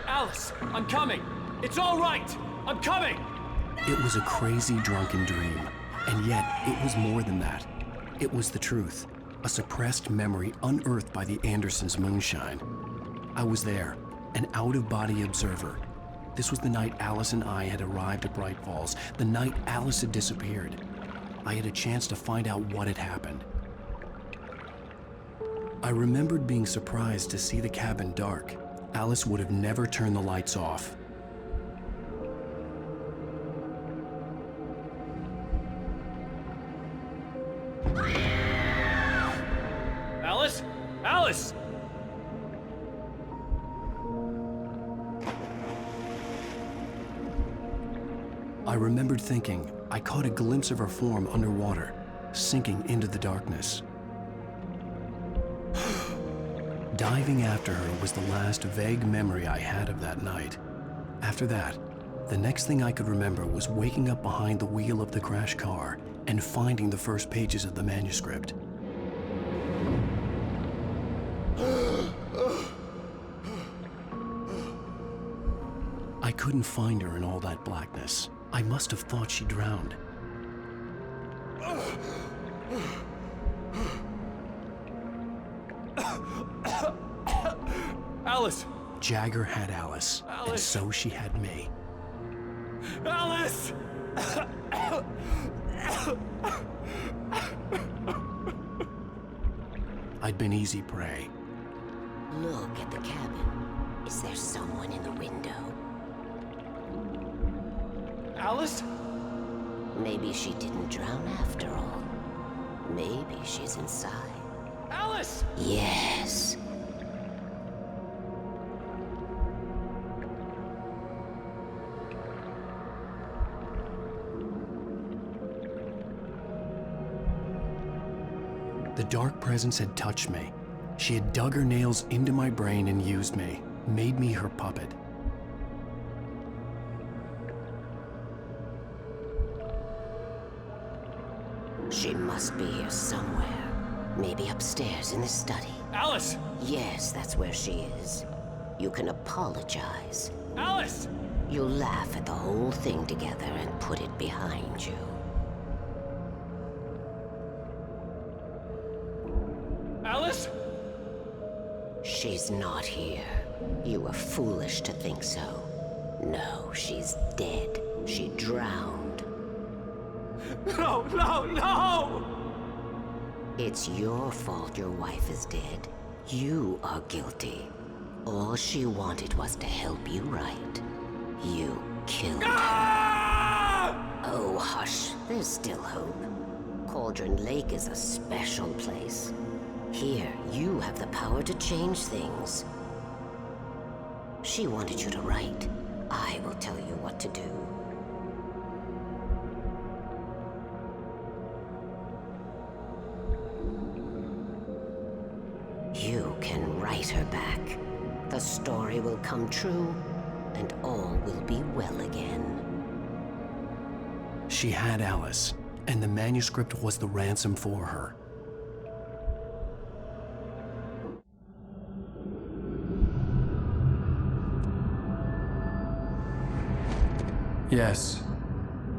Alice, I'm coming! It's all right! I'm coming! It was a crazy, drunken dream, and yet it was more than that. It was the truth, a suppressed memory unearthed by the Andersons' moonshine. I was there, an out-of-body observer. This was the night Alice and I had arrived at Bright Falls, the night Alice had disappeared. I had a chance to find out what had happened. I remembered being surprised to see the cabin dark. Alice would have never turned the lights off. Alice? Alice! I remembered thinking I caught a glimpse of her form underwater, sinking into the darkness. Diving after her was the last vague memory I had of that night. After that, the next thing I could remember was waking up behind the wheel of the crashed car and finding the first pages of the manuscript. I couldn't find her in all that blackness. I must have thought she drowned. Alice! Jagger had Alice, Alice. and so she had me. Alice! I'd been easy prey. Look at the cabin. Is there someone in the window? Alice? Maybe she didn't drown after all. Maybe she's inside. Alice! Yes. The dark presence had touched me. She had dug her nails into my brain and used me, made me her puppet. She must be here somewhere. Maybe upstairs in the study. Alice! Yes, that's where she is. You can apologize. Alice! You'll laugh at the whole thing together and put it behind you. Alice? She's not here. You were foolish to think so. No, she's dead. She drowned. No, no, no! It's your fault your wife is dead. You are guilty. All she wanted was to help you right. You killed her. Ah! Oh, hush. There's still hope. Cauldron Lake is a special place. Here, you have the power to change things. She wanted you to write. I will tell you what to do. You can write her back. The story will come true, and all will be well again. She had Alice, and the manuscript was the ransom for her. Yes,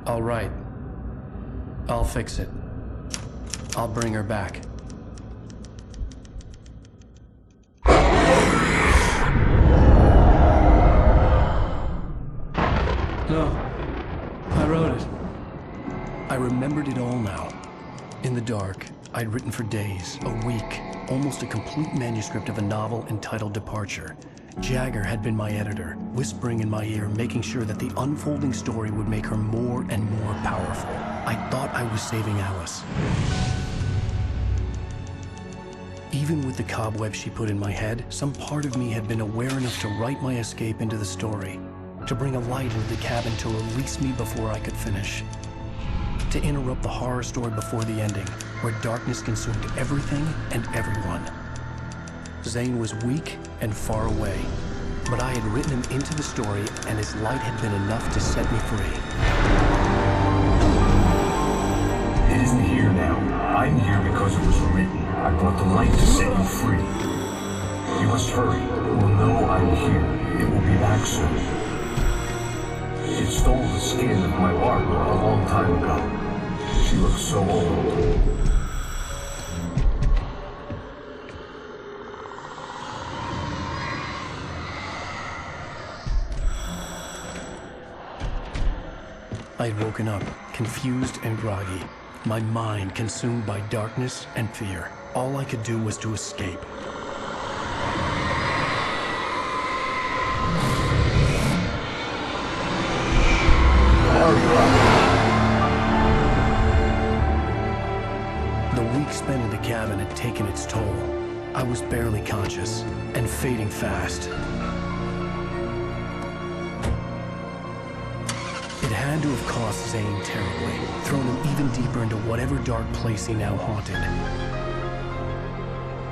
I'll write. I'll fix it. I'll bring her back. No, I wrote it. I remembered it all now. In the dark, I'd written for days, a week, almost a complete manuscript of a novel entitled Departure. Jagger had been my editor, whispering in my ear, making sure that the unfolding story would make her more and more powerful. I thought I was saving Alice. Even with the cobwebs she put in my head, some part of me had been aware enough to write my escape into the story. to bring a light into the cabin to release me before I could finish. To interrupt the horror story before the ending, where darkness consumed everything and everyone. Zane was weak and far away, but I had written him into the story, and his light had been enough to set me free. It isn't here now. I'm here because it was written. I brought the light to set you free. You must hurry. It will know I'm here. It will be back soon. It stole the skin of my art a long time ago. She looks so old. I had woken up, confused and groggy, my mind consumed by darkness and fear. All I could do was to escape. The week spent in the cabin had taken its toll. I was barely conscious and fading fast. It had to have cost Zane terribly, thrown him even deeper into whatever dark place he now haunted.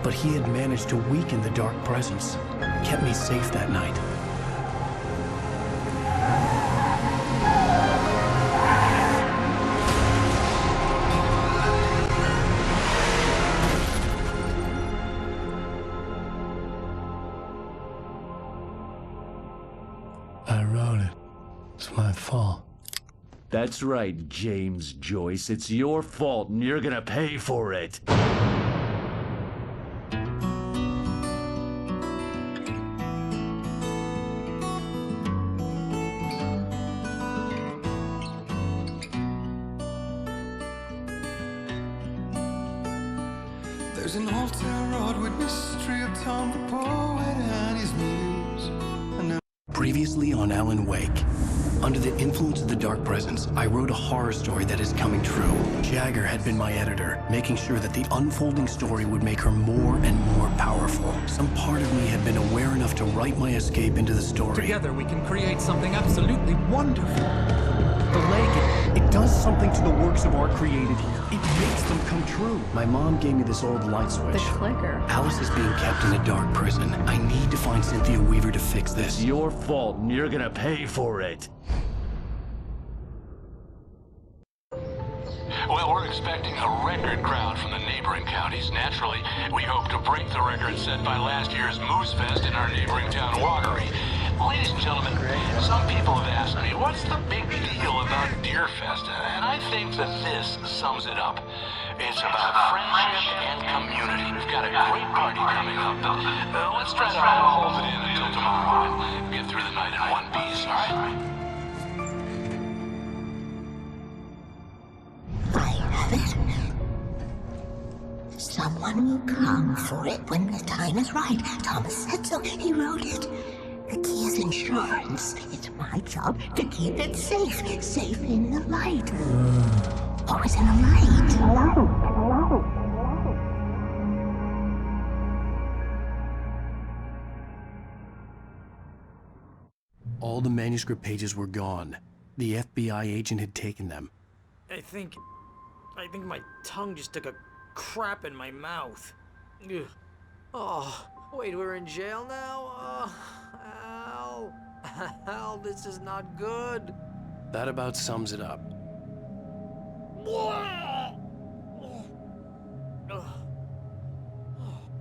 But he had managed to weaken the dark presence, kept me safe that night. I wrote it. It's my fault. That's right, James Joyce. It's your fault, and you're gonna pay for it. There's an old town road with mystery of Tom the poet and his muse. Previously on Alan Wake. Under the influence of the dark presence, I wrote a horror story that is coming true. Jagger had been my editor, making sure that the unfolding story would make her more and more powerful. Some part of me had been aware enough to write my escape into the story. Together we can create something absolutely wonderful. The leg, it does something to the works of art created here. It makes them come true. My mom gave me this old light switch. The clicker. Alice is being kept in a dark prison. I need to find Cynthia Weaver to fix this. It's your fault, and you're gonna pay for it. Well, we're expecting a record crowd from the neighboring counties. Naturally, we hope to break the record set by last year's Moose Fest in our neighboring town, Walkery. Ladies and gentlemen, some people have asked me, what's the big deal about Deer Fest? And I think that this sums it up. It's about friendship and community. We've got a great party coming up, but let's try to hold it in until tomorrow and get through the night in one piece, all right? I have it. Someone will come for it when the time is right. Thomas said so. He wrote it. The key is insurance. It's my job to keep it safe. Safe in the light. Always in the light. Hello. All the manuscript pages were gone. The FBI agent had taken them. I think my tongue just took a crap in my mouth. Ugh. Oh, wait, we're in jail now? Oh, Al. Al, this is not good. That about sums it up.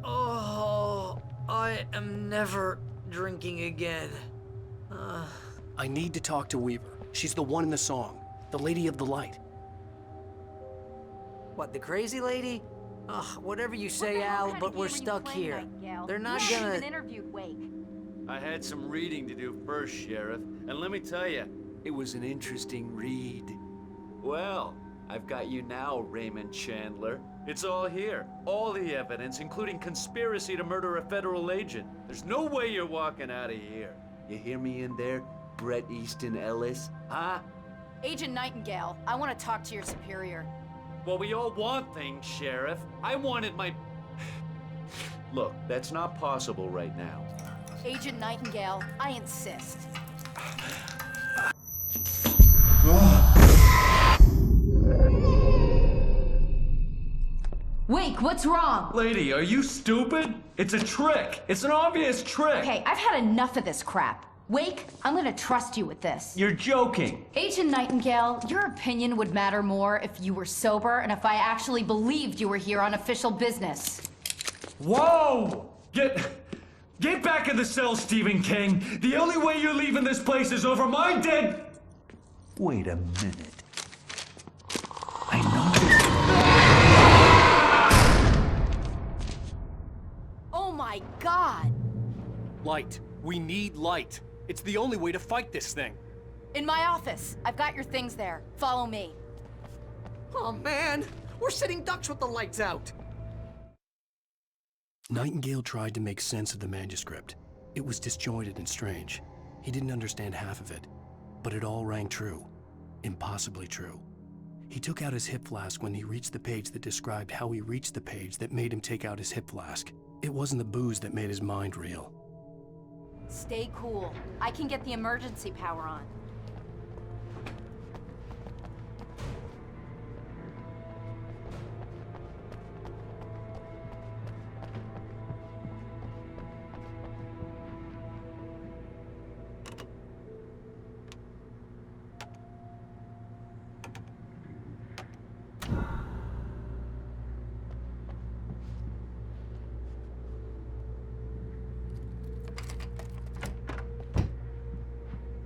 Oh, I am never drinking again. I need to talk to Weaver. She's the one in the song. The Lady of the Light. What, the crazy lady? Ugh, whatever you say, Al, but we're stuck here. They're not gonna... interviewed Wake. I had some reading to do first, Sheriff, and let me tell you, it was an interesting read. Well, I've got you now, Raymond Chandler. It's all here. All the evidence, including conspiracy to murder a federal agent. There's no way you're walking out of here. You hear me in there, Bret Easton Ellis? Huh? Agent Nightingale, I want to talk to your superior. Well, we all want things, Sheriff. I wanted my... Look, that's not possible right now. Agent Nightingale, I insist. Wake, what's wrong? Lady, are you stupid? It's a trick. It's an obvious trick. Okay, I've had enough of this crap. Wake, I'm gonna trust you with this. You're joking. Agent Nightingale, your opinion would matter more if you were sober and if I actually believed you were here on official business. Whoa! Get back in the cell, Stephen King. The only way you're leaving this place is over my dead... Wait a minute. I know Oh my God! Light. We need light. It's the only way to fight this thing. In my office. I've got your things there. Follow me. Oh man, we're sitting ducks with the lights out. Nightingale tried to make sense of the manuscript. It was disjointed and strange. He didn't understand half of it, but it all rang true. Impossibly true. He took out his hip flask when he reached the page that described how he reached the page that made him take out his hip flask. It wasn't the booze that made his mind reel. Stay cool. I can get the emergency power on.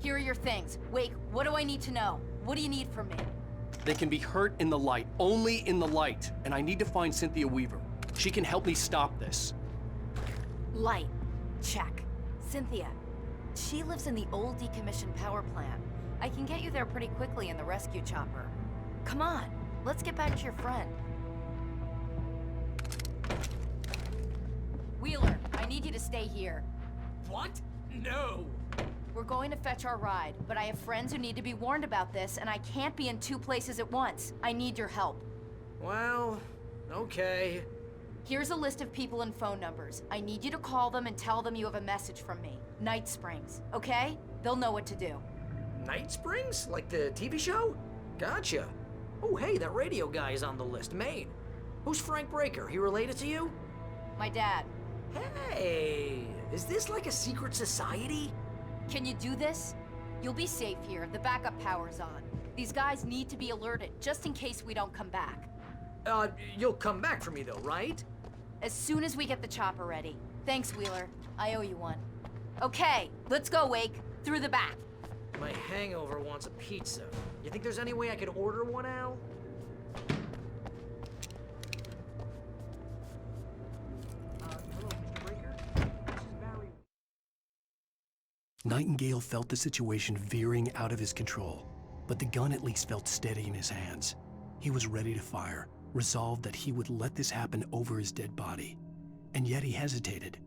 Here are your things. Wake, what do I need to know? What do you need from me? They can be hurt in the light, only in the light. And I need to find Cynthia Weaver. She can help me stop this. Light. Check. Cynthia. She lives in the old decommissioned power plant. I can get you there pretty quickly in the rescue chopper. Come on, let's get back to your friend. Wheeler, I need you to stay here. What? No. We're going to fetch our ride, but I have friends who need to be warned about this, and I can't be in 2 places at once. I need your help. Well, okay. Here's a list of people and phone numbers. I need you to call them and tell them you have a message from me. Night Springs, okay? They'll know what to do. Night Springs? Like the TV show? Gotcha. Oh, hey, that radio guy is on the list, Maine. Who's Frank Breaker? He related to you? My dad. Hey, is this like a secret society? Can you do this? You'll be safe here. The backup power's on. These guys need to be alerted, just in case we don't come back. You'll come back for me though, right? As soon as we get the chopper ready. Thanks, Wheeler. I owe you one. Okay, let's go, Wake. Through the back. My hangover wants a pizza. You think there's any way I could order one, Al? Hello, Mr. Breaker. This is Barry. Nightingale felt the situation veering out of his control, but the gun at least felt steady in his hands. He was ready to fire, resolved that he would let this happen over his dead body. And yet he hesitated.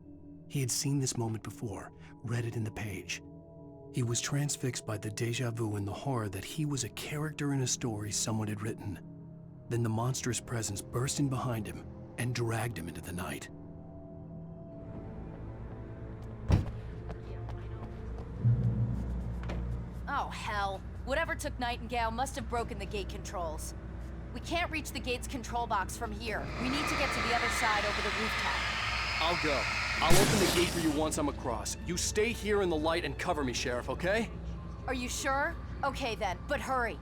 He had seen this moment before, read it in the page. He was transfixed by the déjà vu and the horror that he was a character in a story someone had written. Then the monstrous presence burst in behind him and dragged him into the night. Oh, hell. Whatever took Nightingale must have broken the gate controls. We can't reach the gate's control box from here. We need to get to the other side over the rooftop. I'll go. I'll open the gate for you once I'm across. You stay here in the light and cover me, Sheriff, okay? Are you sure? Okay then, but hurry.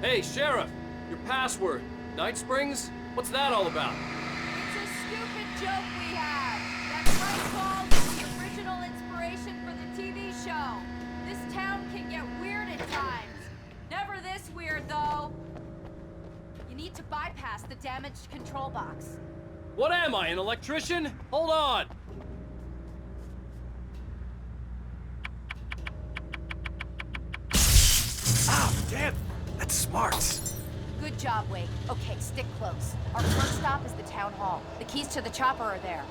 Hey, Sheriff! Your password. Night Springs? What's that all about? It's a stupid joke we have. That light bulb is the original inspiration for the TV show. This town can get weird at times. Never this weird, though. You need to bypass the damaged control box. What am I, an electrician? Hold on! Ah, damn! That's smart. Good job, Wake. Okay, stick close. Our first stop is the town hall. The keys to the chopper are there.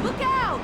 Look out!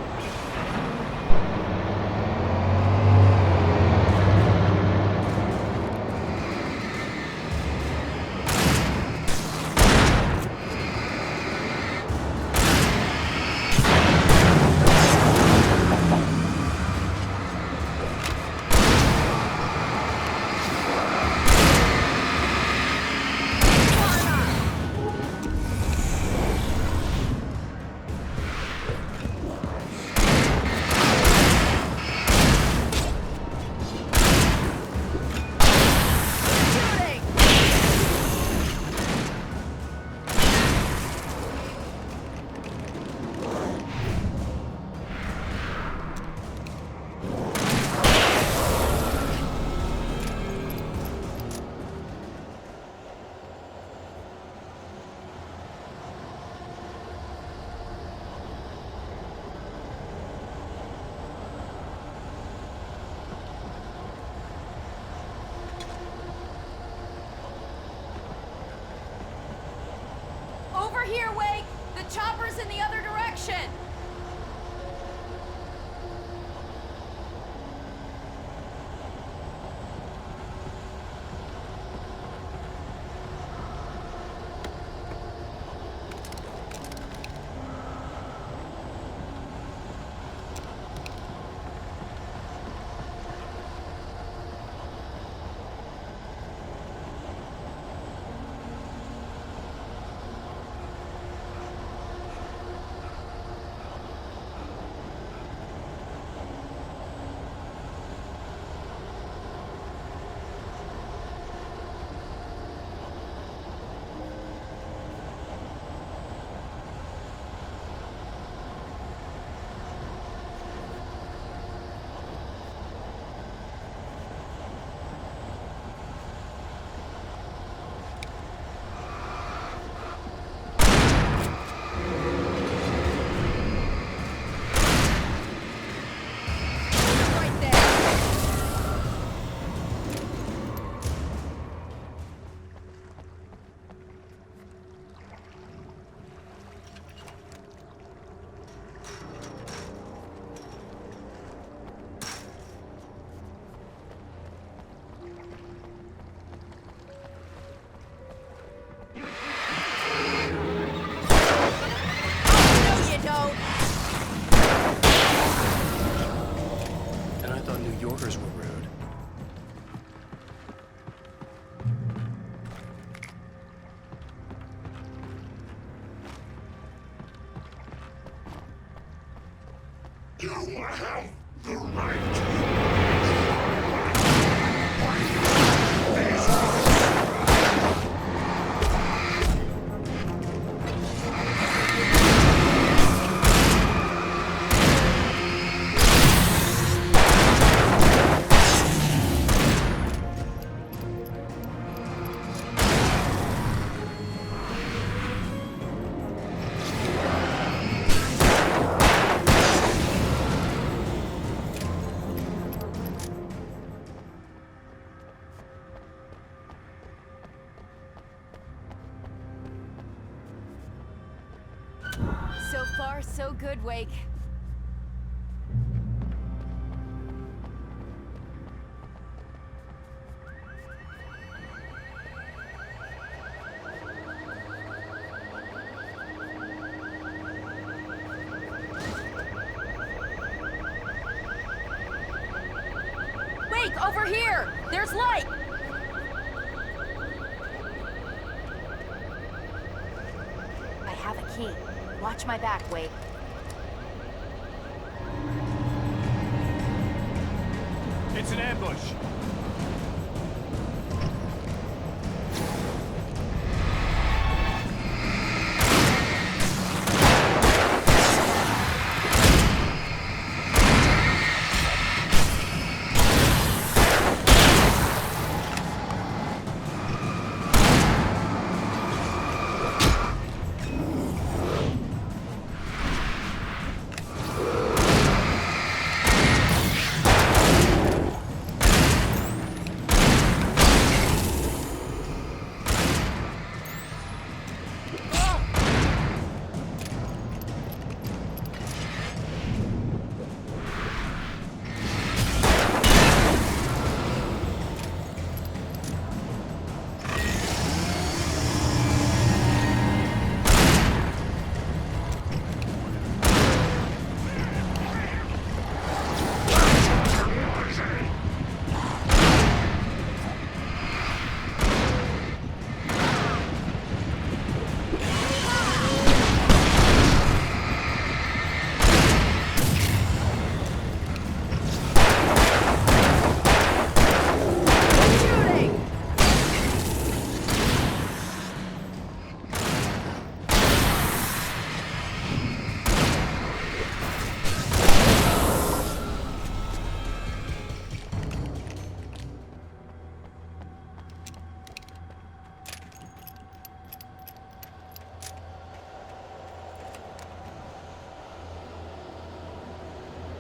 New Yorkers were rude. You have the right. So far, so good, Wake. Wake, over here! There's light! I have a key. Watch my back, Wake. It's an ambush.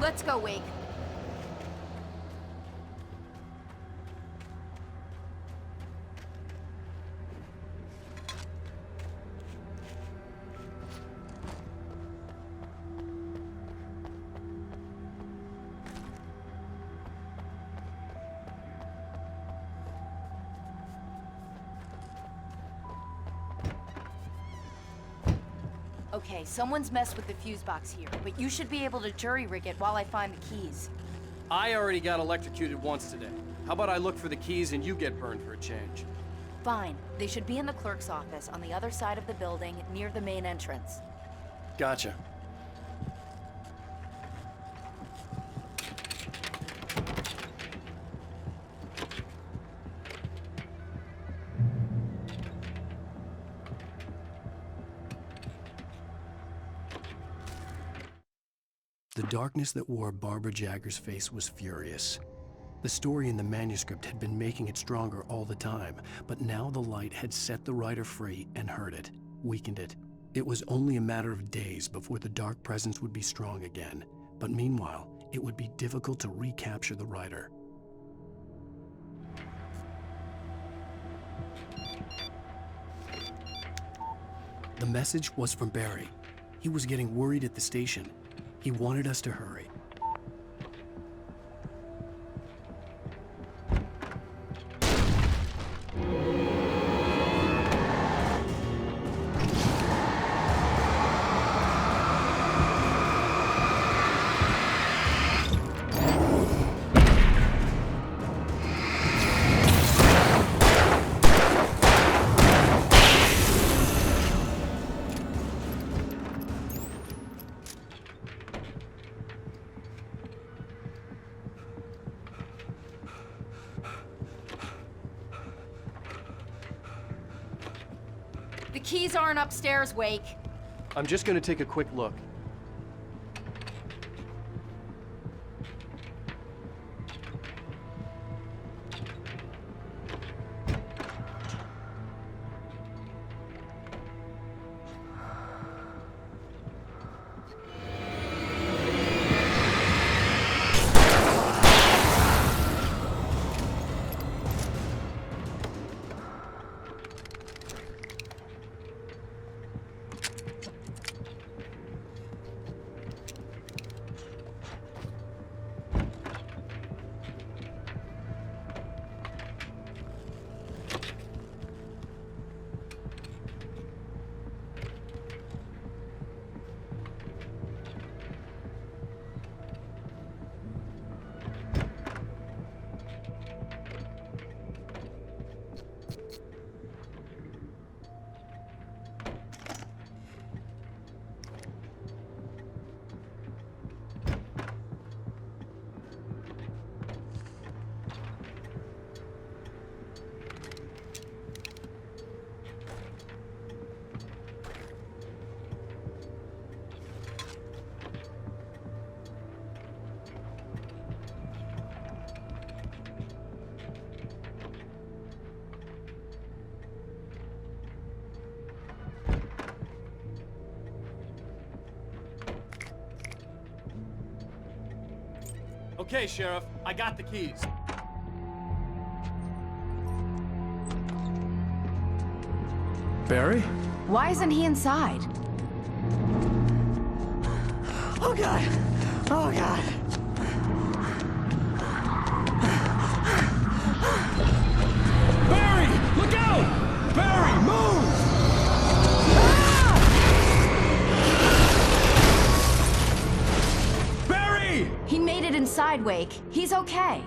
Let's go, Wake. Okay, someone's messed with the fuse box here, but you should be able to jury-rig it while I find the keys. I already got electrocuted once today. How about I look for the keys and you get burned for a change? Fine. They should be in the clerk's office on the other side of the building, near the main entrance. Gotcha. The darkness that wore Barbara Jagger's face was furious. The story in the manuscript had been making it stronger all the time, but now the light had set the writer free and hurt it, weakened it. It was only a matter of days before the dark presence would be strong again, but meanwhile, it would be difficult to recapture the writer. The message was from Barry. He was getting worried at the station. He wanted us to hurry. keys aren't upstairs, Wake. I'm just gonna take a quick look. Okay, Sheriff, I got the keys. Barry? Why isn't he inside? Oh God! Oh God! Barry! Look out! Barry, move! Barry! He made it inside, Wake. He's okay.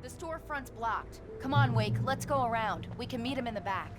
The storefront's blocked. Come on, Wake, let's go around. We can meet him in the back.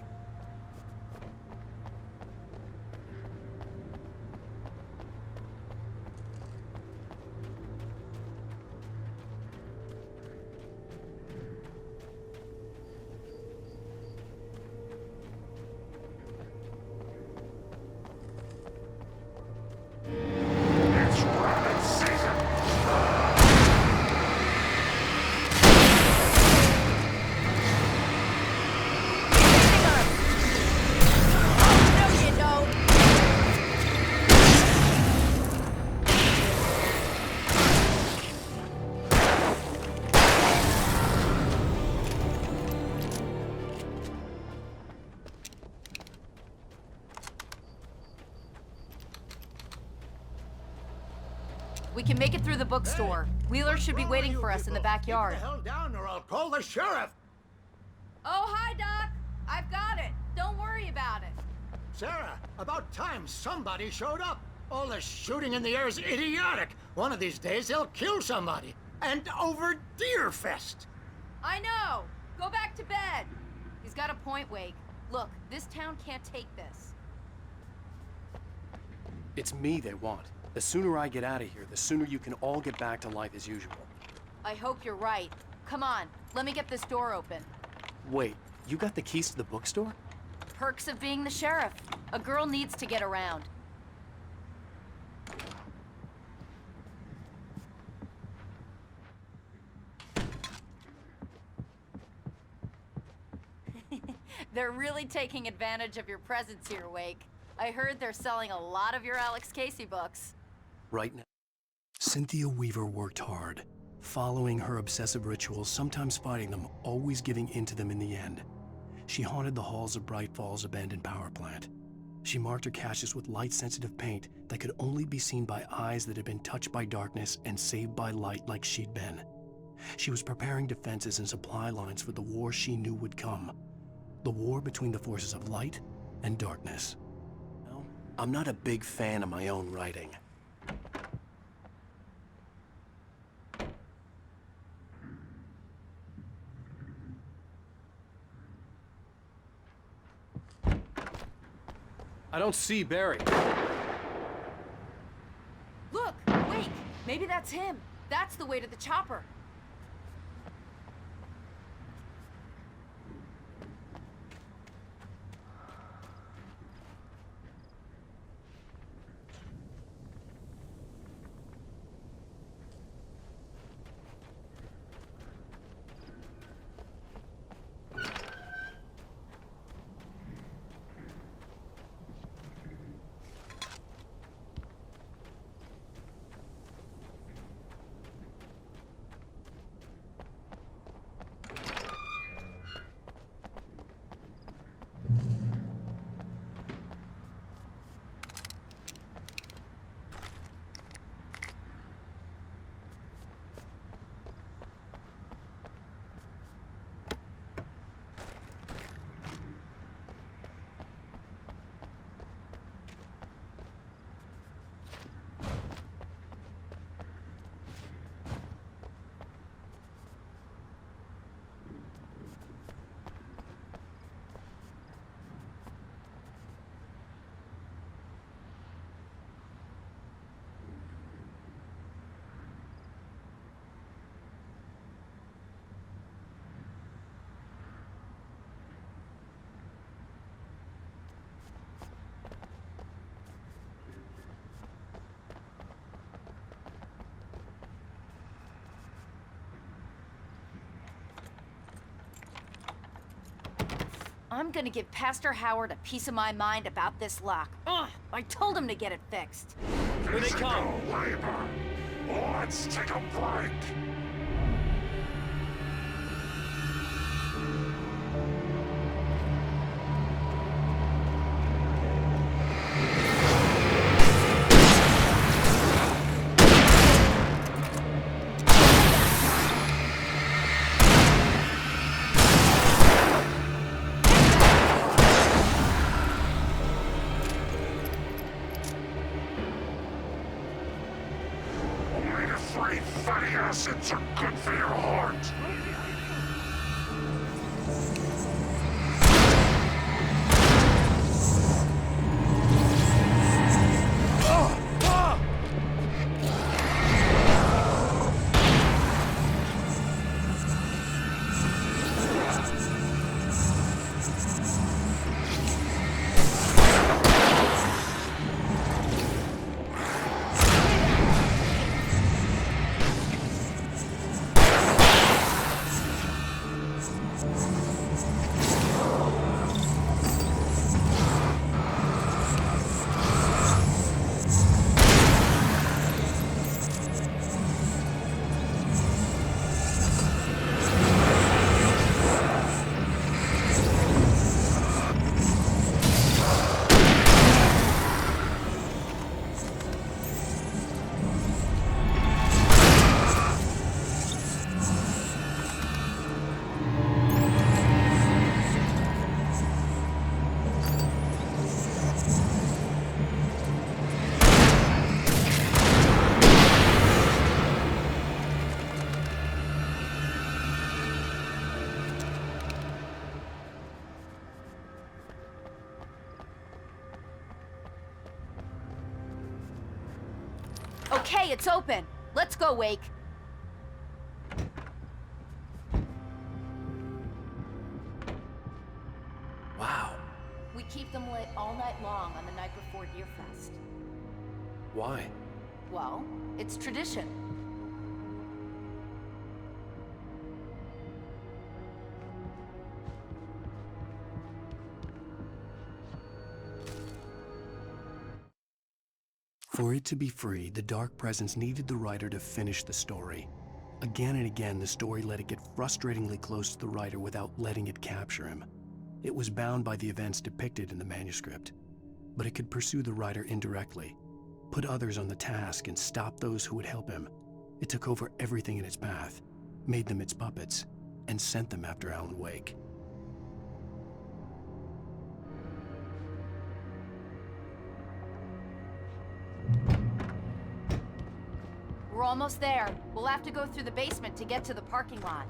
We can make it through the bookstore. Wheeler should be waiting for us in the backyard. Get the hell down or I'll call the sheriff. Oh, hi, Doc. I've got it. Don't worry about it. Sarah, about time somebody showed up. All this shooting in the air is idiotic. One of these days they'll kill somebody. And over Deerfest. I know. Go back to bed. He's got a point, Wake. Look, this town can't take this. It's me they want. The sooner I get out of here, the sooner you can all get back to life as usual. I hope you're right. Come on, let me get this door open. Wait, you got the keys to the bookstore? Perks of being the sheriff. A girl needs to get around. They're really taking advantage of your presence here, Wake. I heard they're selling a lot of your Alex Casey books. Right now, Cynthia Weaver worked hard, following her obsessive rituals, sometimes fighting them, always giving in to them in the end. She haunted the halls of Bright Falls abandoned power plant. She marked her caches with light-sensitive paint that could only be seen by eyes that had been touched by darkness and saved by light like she'd been. She was preparing defenses and supply lines for the war she knew would come. The war between the forces of light and darkness. No, I'm not a big fan of my own writing. I don't see Barry. Look, Wake, maybe that's him. That's the way to the chopper. I'm gonna give Pastor Howard a piece of my mind about this lock. Ugh, I told him to get it fixed. Here they come. Labor. Let's take a break. Omega-3 fatty acids are good for your heart. Okay, it's open. Let's go, Wake. Wow. We keep them lit all night long on the night before Deerfest. Why? Well, it's tradition. For it to be free, the Dark Presence needed the writer to finish the story. Again and again, the story let it get frustratingly close to the writer without letting it capture him. It was bound by the events depicted in the manuscript, but it could pursue the writer indirectly, put others on the task, and stop those who would help him. It took over everything in its path, made them its puppets, and sent them after Alan Wake. We're almost there. We'll have to go through the basement to get to the parking lot.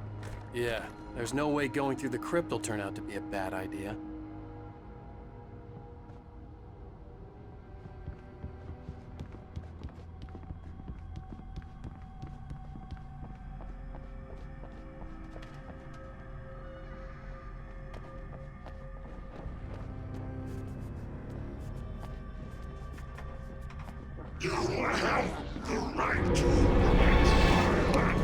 Yeah, there's no way going through the crypt will turn out to be a bad idea. You have the right to remain silent.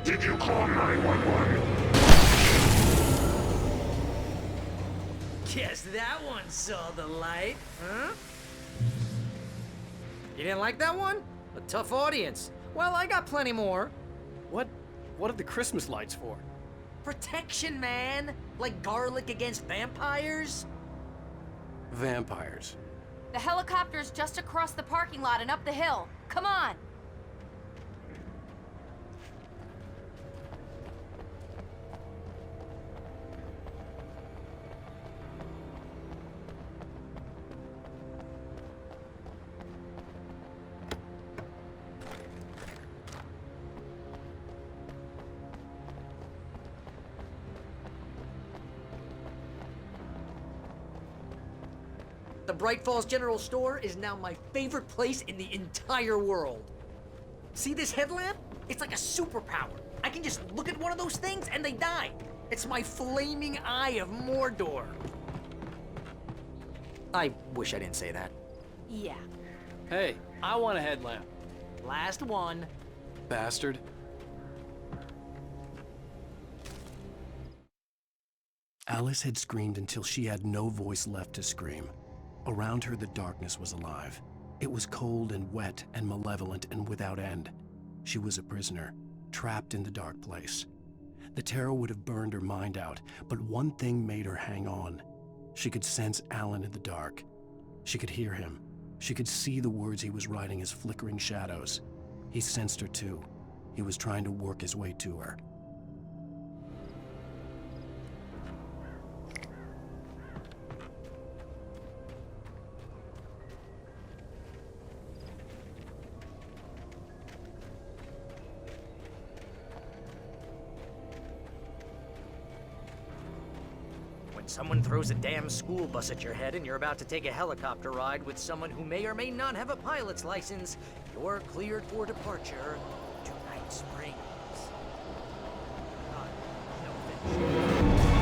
Did you call 911? Guess that one saw the light, huh? You didn't like that one? A tough audience. Well, I got plenty more. What are the Christmas lights for? Protection, man. Like garlic against vampires. Vampires. The helicopter's just across the parking lot and up the hill. Come on! The Bright Falls General Store is now my favorite place in the entire world. See this headlamp? It's like a superpower. I can just look at one of those things and they die. It's my flaming eye of Mordor. I wish I didn't say that. Yeah. Hey, I want a headlamp. Last one. Bastard. Alice had screamed until she had no voice left to scream. Around her, the darkness was alive. It was cold and wet and malevolent and without end. She was a prisoner, trapped in the dark place. The terror would have burned her mind out, but one thing made her hang on. She could sense Alan in the dark. She could hear him. She could see the words he was writing as flickering shadows. He sensed her too. He was trying to work his way to her. When someone throws a damn school bus at your head and you're about to take a helicopter ride with someone who may or may not have a pilot's license, you're cleared for departure to Night Springs. No offense.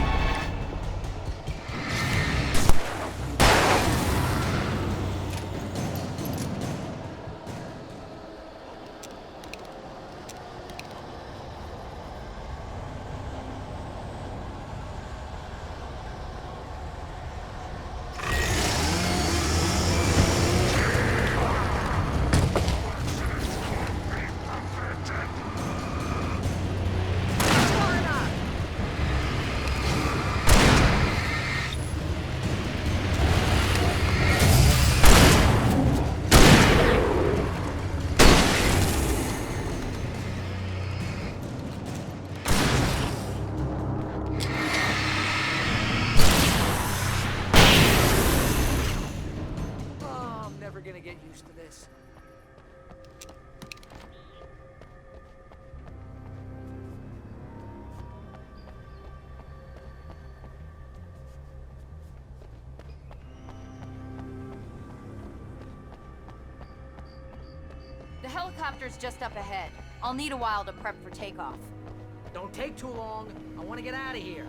Gonna get used to this. The helicopter's just up ahead. I'll need a while to prep for takeoff. Don't take too long. I want to get out of here.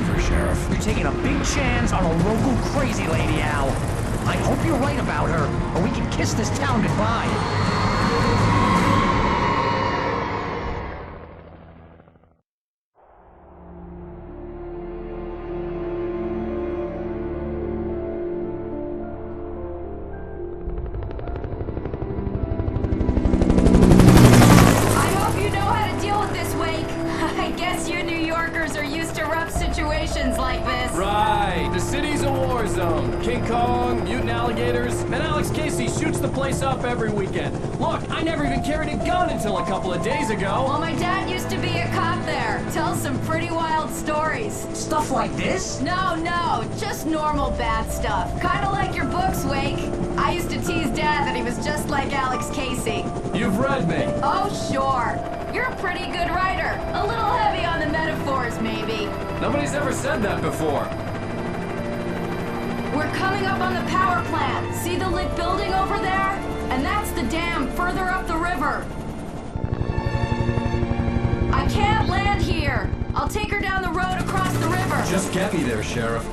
believer, Sheriff. You're taking a big chance on a local crazy lady, Al. I hope you're right about her, or we can kiss this town goodbye. Like this. Right, the city's a war zone. King Kong, mutant alligators, and Alex Casey shoots the place up every weekend. Look, I never even carried a gun until a couple of days ago. Well, my dad used to be a cop there. Tells some pretty wild stories. Stuff like this? No, just normal bad stuff. Kinda like your books, Wake. I used to tease Dad that he was just like Alex Casey. You've read me. Oh, sure. You're a pretty good writer. A little heavy on the metaphors, maybe. Nobody's ever said that before. We're coming up on the power plant. See the lit building over there? And that's the dam further up the river. I can't land here. I'll take her down the road across the river. Just get me there, Sheriff.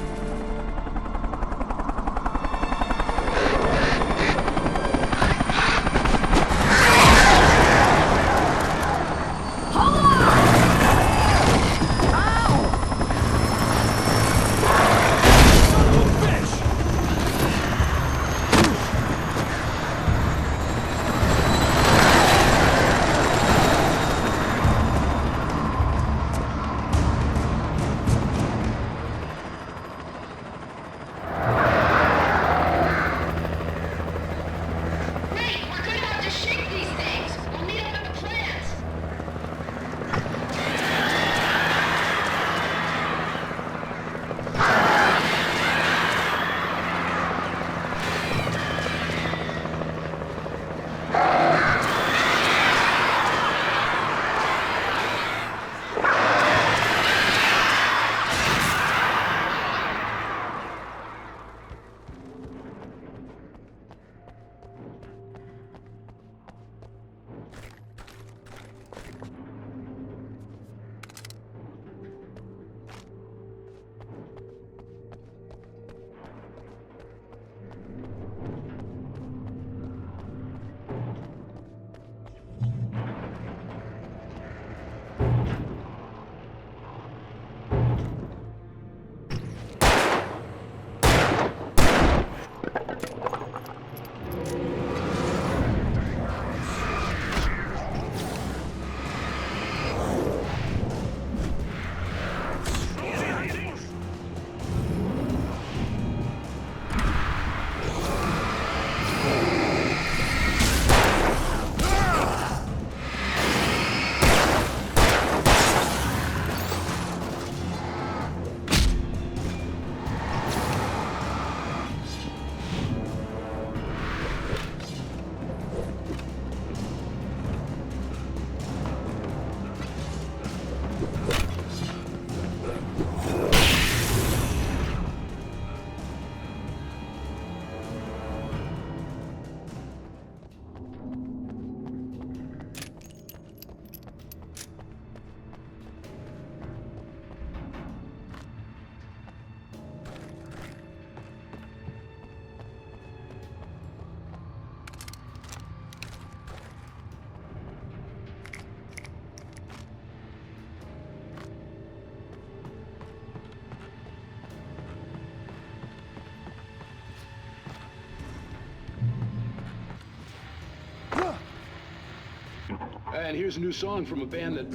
And here's a new song from a band that...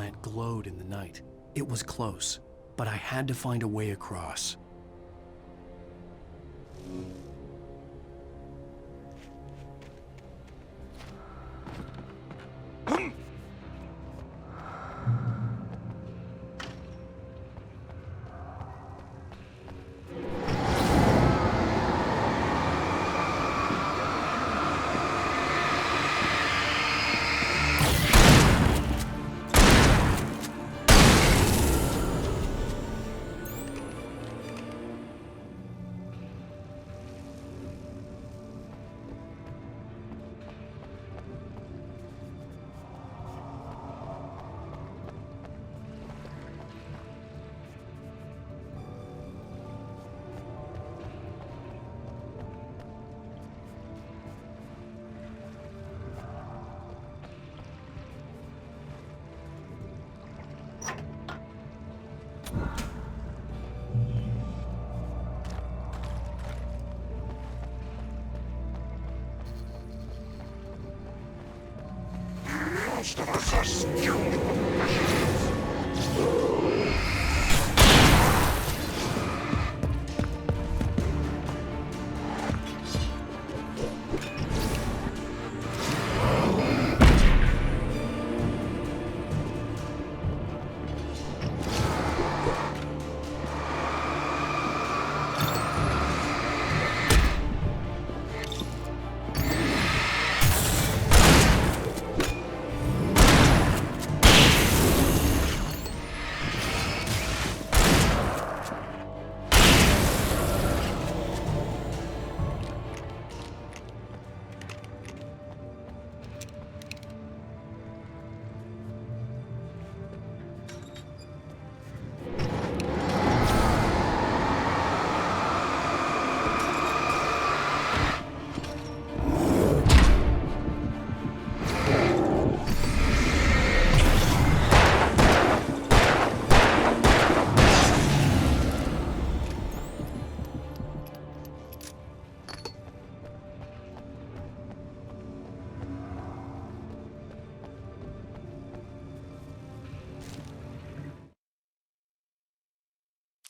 plant glowed in the night. It was close, but I had to find a way across. Most of us are stupid.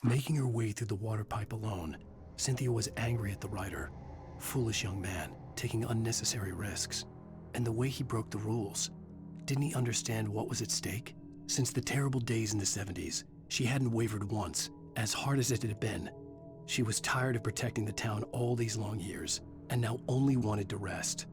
Making her way through the water pipe alone, Cynthia was angry at the writer. Foolish young man, taking unnecessary risks. And the way he broke the rules. Didn't he understand what was at stake? Since the terrible days in the 70s, she hadn't wavered once, as hard as it had been. She was tired of protecting the town all these long years, and now only wanted to rest.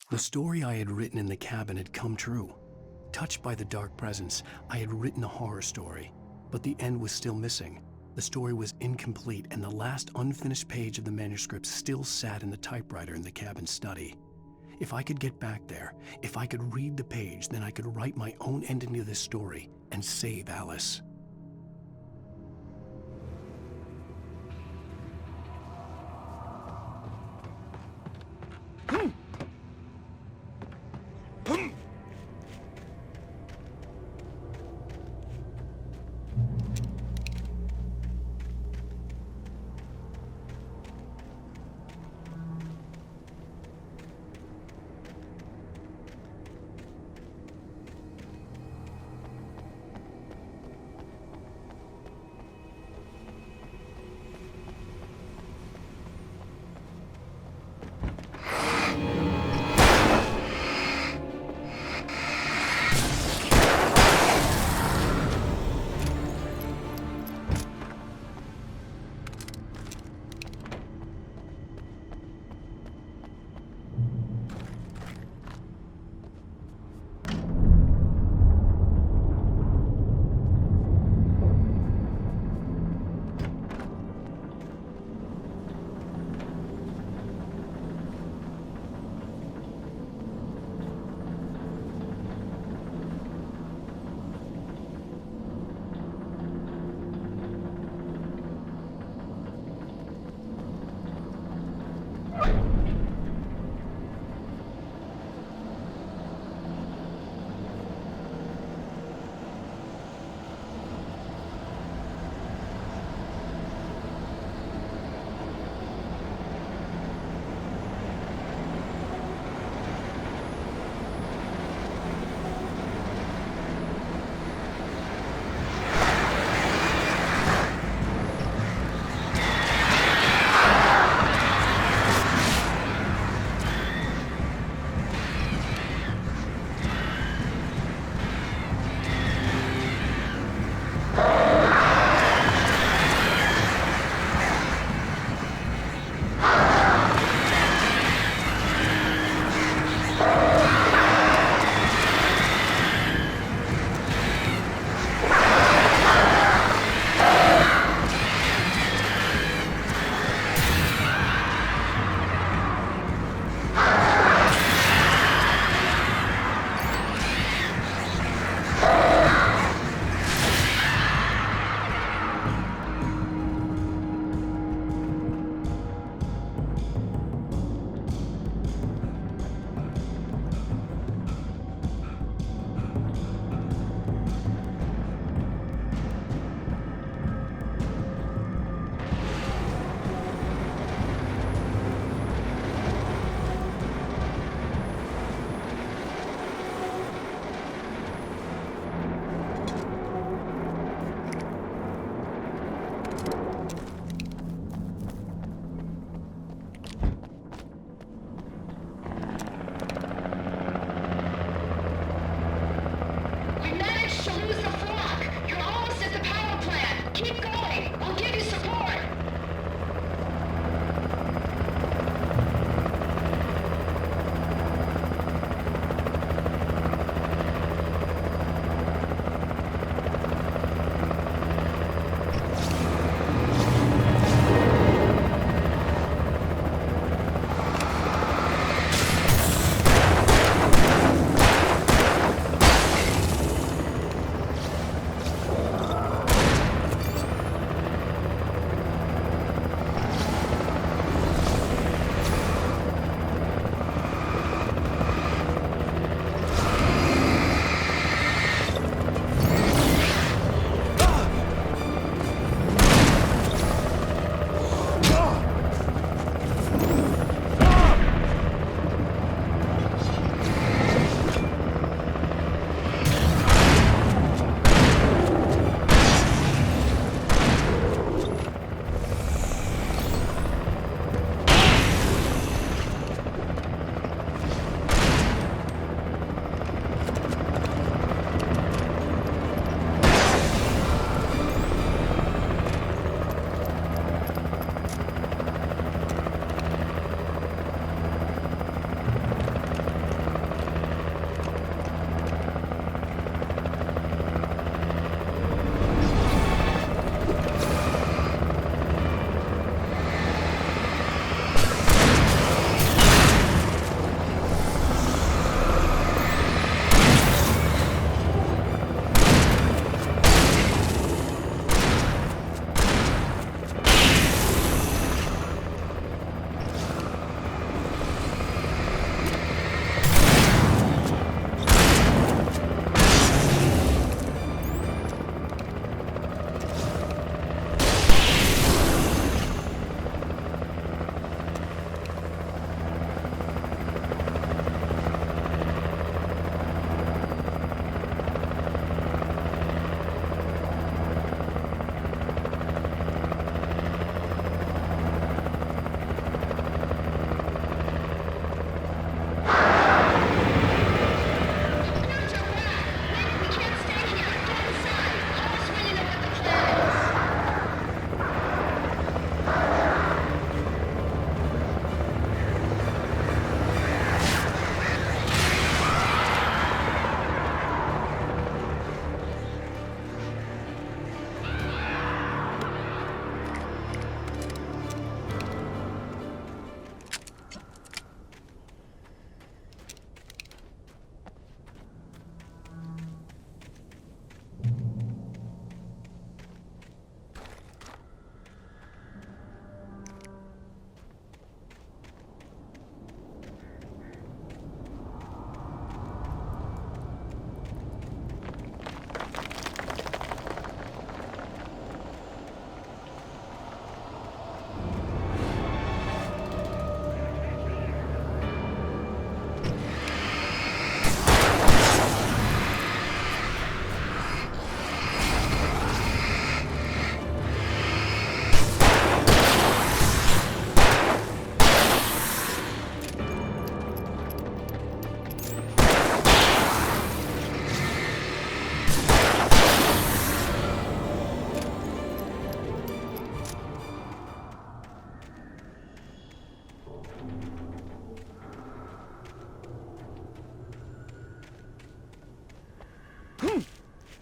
The story I had written in the cabin had come true. Touched by the dark presence, I had written a horror story, but the end was still missing. The story was incomplete, and the last unfinished page of the manuscript still sat in the typewriter in the cabin study. If I could get back there, if I could read the page, then I could write my own ending to this story and save Alice.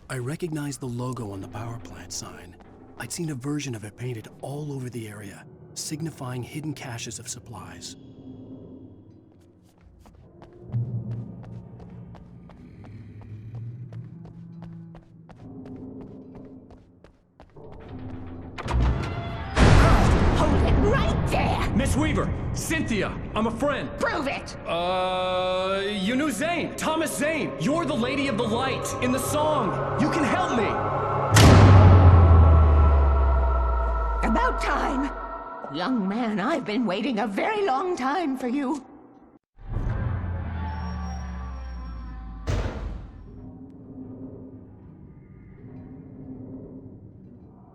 I recognized the logo on the power plant sign. I'd seen a version of it painted all over the area, signifying hidden caches of supplies. Hold it right there! Miss Weaver, Cynthia, I'm a friend. Prove it! You knew Zane, Thomas Zane. You're the Lady of the Light in the song. You can help me. About time. Young man, I've been waiting a very long time for you.